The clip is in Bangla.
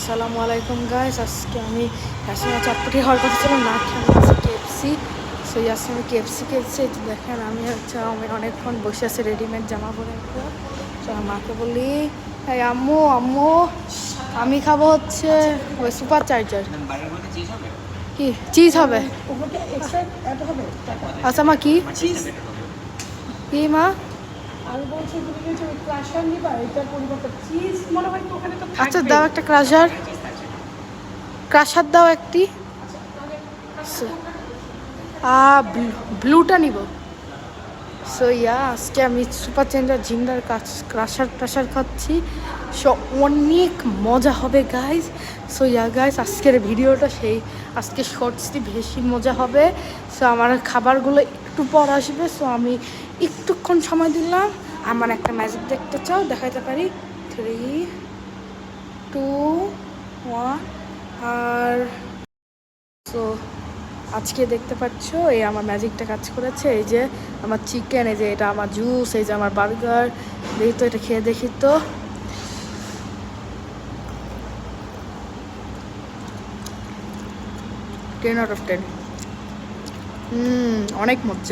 আসসালামু আলাইকুম গাইস, আজকে আমি ইয়াসমিনের চটপটি হওয়ার কথা ছিল না, খেয়ে কেএফসি। সো ইয়াসমিন কেএফসি খেয়েছে। তো দেখেন আমি আমি অনেকক্ষণ বসে আছি রেডিমেড জামা পরে। তো মাকে বলি, এই আম্মু আম্মু আমি খাবো হচ্ছে ওই সুপার চার্জার। কি চিজ হবে? আচ্ছা মা কি কি মা? আচ্ছা দাও একটা ক্রাশার দাও একটি। ব্লুটা নিব। সো আজকে আমি সুপার চেঞ্জার জিন্দার ক্রাশার খাচ্ছি। সো অনেক মজা হবে গাইজ। সো গাইজ আজকের ভিডিওটা আজকে শর্টসটি বেশি মজা হবে। সো আমার খাবারগুলো একটু পর আসবে। সো আমি একটুক্ষণ সময় দিলাম। আমার একটা ম্যাজিক দেখতে চাও? দেখাতে পারি। 3, 2, 1 আর সো আজকে দেখতে পাচ্ছ এই আমার ম্যাজিকটা কাজ করেছে। এই যে আমার চিকেন, এই যে এটা আমার জুস, এই যে আমার বার্গার। দেখি তো এটা খেয়ে দেখি তো। 10 out of 10। অনেক মজা।